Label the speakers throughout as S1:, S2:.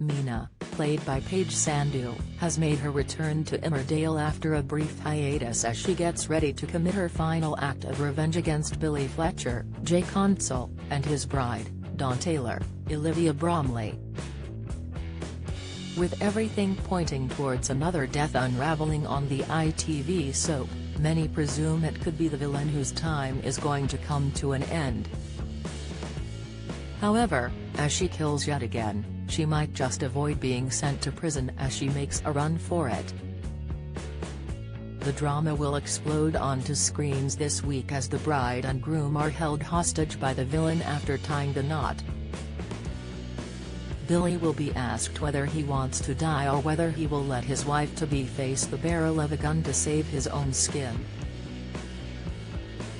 S1: Meena, played by Paige Sandhu, has made her return to Emmerdale after a brief hiatus as she gets ready to commit her final act of revenge against Billy Fletcher, Jay Console, and his bride, Dawn Taylor, Olivia Bromley. With everything pointing towards another death unraveling on the ITV soap, many presume it could be the villain whose time is going to come to an end. However, as she kills yet again, she might just avoid being sent to prison as she makes a run for it. The drama will explode onto screens this week as the bride and groom are held hostage by the villain after tying the knot. Billy will be asked whether he wants to die or whether he will let his wife-to-be face the barrel of a gun to save his own skin.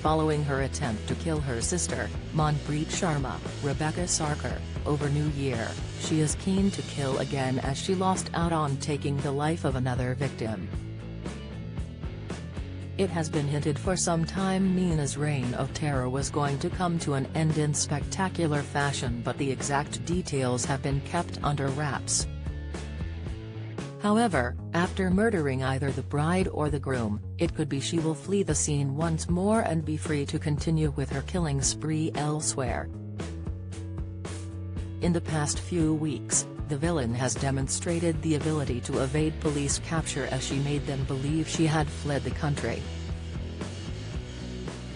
S1: Following her attempt to kill her sister, Manpreet Sharma, Rebecca Sarkar, over New Year, she is keen to kill again as she lost out on taking the life of another victim. It has been hinted for some time Meena's reign of terror was going to come to an end in spectacular fashion, but the exact details have been kept under wraps. However, after murdering either the bride or the groom, it could be she will flee the scene once more and be free to continue with her killing spree elsewhere. In the past few weeks, the villain has demonstrated the ability to evade police capture as she made them believe she had fled the country.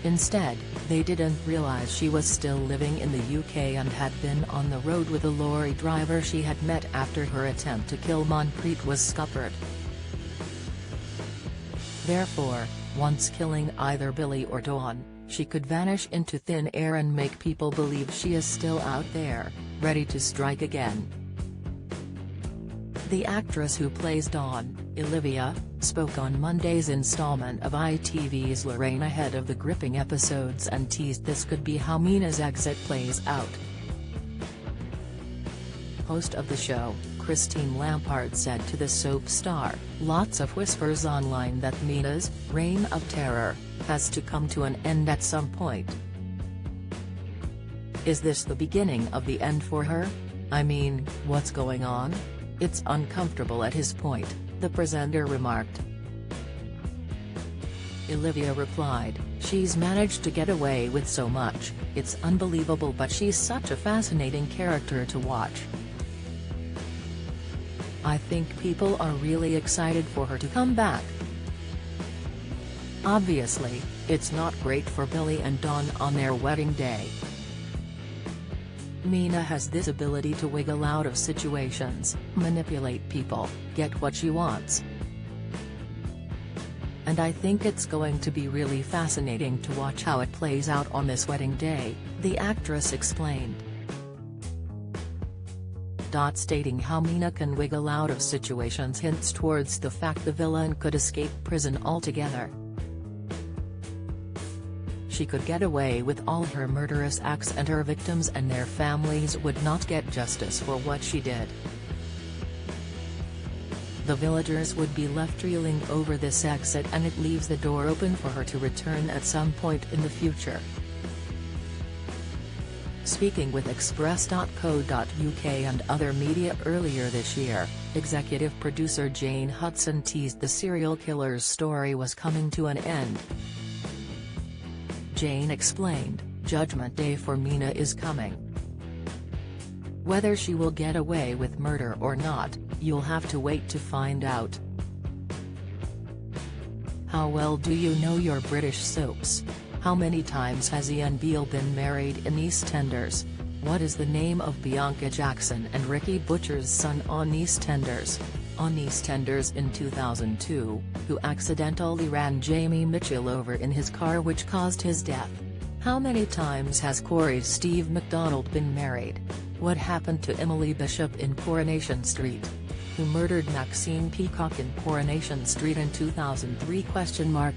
S1: Instead, they didn't realize she was still living in the UK and had been on the road with a lorry driver she had met after her attempt to kill Manpreet was scuppered. Therefore, once killing either Billy or Dawn, she could vanish into thin air and make people believe she is still out there, ready to strike again. The actress who plays Dawn, Olivia, spoke on Monday's installment of ITV's Lorraine ahead of the gripping episodes and teased this could be how Meena's exit plays out. Host of the show, Christine Lampard said to the soap star, "Lots of whispers online that Meena's reign of terror has to come to an end at some point. Is this the beginning of the end for her? I mean, what's going on? It's uncomfortable at his point," the presenter remarked. Olivia replied, "She's managed to get away with so much, it's unbelievable, but she's such a fascinating character to watch. I think people are really excited for her to come back. Obviously, it's not great for Billy and Dawn on their wedding day. Meena has this ability to wiggle out of situations, manipulate people, get what she wants. And I think it's going to be really fascinating to watch how it plays out on this wedding day," the actress explained. Stating how Meena can wiggle out of situations hints towards the fact the villain could escape prison altogether. She could get away with all her murderous acts and her victims and their families would not get justice for what she did. The villagers would be left reeling over this exit, and it leaves the door open for her to return at some point in the future. Speaking with Express.co.uk and other media earlier this year, executive producer Jane Hudson teased the serial killer's story was coming to an end. Jane explained, "Judgment Day for Meena is coming. Whether she will get away with murder or not, you'll have to wait to find out. How well do you know your British soaps? How many times has Ian Beale been married in EastEnders? What is the name of Bianca Jackson and Ricky Butcher's son on EastEnders? On EastEnders in 2002, who accidentally ran Jamie Mitchell over in his car which caused his death? How many times has Corey's Steve MacDonald been married? What happened to Emily Bishop in Coronation Street? Who murdered Maxine Peacock in Coronation Street in 2003?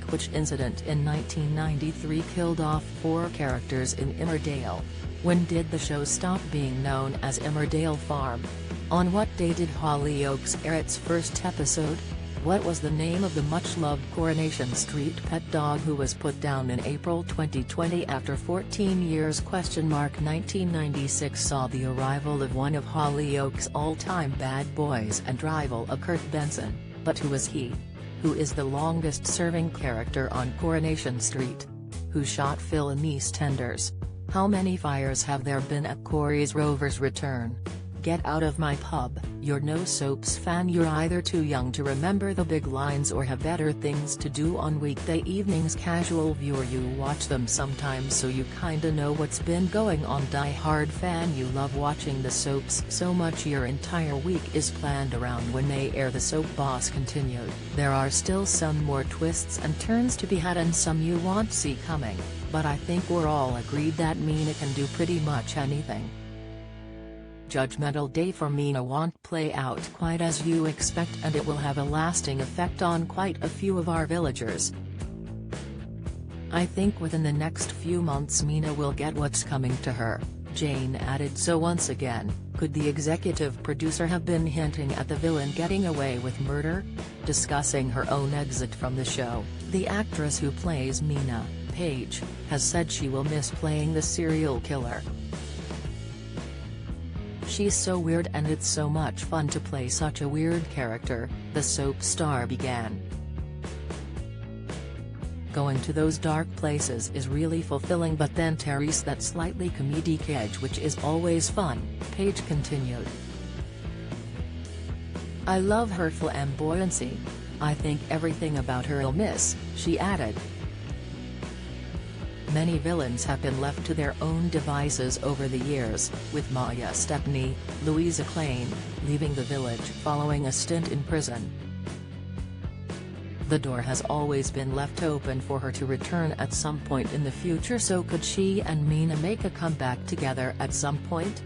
S1: Which incident in 1993 killed off 4 characters in Emmerdale? When did the show stop being known as Emmerdale Farm? On what day did Hollyoaks air its first episode? What was the name of the much-loved Coronation Street pet dog who was put down in April 2020 after 14 years? 1996 saw the arrival of one of Hollyoaks' all-time bad boys and rival, a Kurt Benson, but who is he? Who is the longest-serving character on Coronation Street? Who shot Phil in EastEnders? How many fires have there been at Corey's Rover's return? Get out of my pub, you're no soaps fan. You're either too young to remember the big lines or have better things to do on weekday evenings. Casual viewer, you watch them sometimes so you kinda know what's been going on. Die-hard fan, you love watching the soaps so much your entire week is planned around when they air. The Soap Boss continued. There are still some more twists and turns to be had and some you won't see coming, but I think we're all agreed that Meena can do pretty much anything. Judgmental Day for Meena won't play out quite as you expect, and it will have a lasting effect on quite a few of our villagers. I think within the next few months Meena will get what's coming to her, Jane added. So once again, could the executive producer have been hinting at the villain getting away with murder? Discussing her own exit from the show, the actress who plays Meena, Paige, has said she will miss playing the serial killer. She's so weird and it's so much fun to play such a weird character, the soap star began. Going to those dark places is really fulfilling, but then Terry's that slightly comedic edge which is always fun, Paige continued. I love her flamboyancy. I think everything about her I'll miss, she added. Many villains have been left to their own devices over the years, with Maya Stepney, Louisa Clane, leaving the village following a stint in prison. The door has always been left open for her to return at some point in the future, so could she and Meena make a comeback together at some point?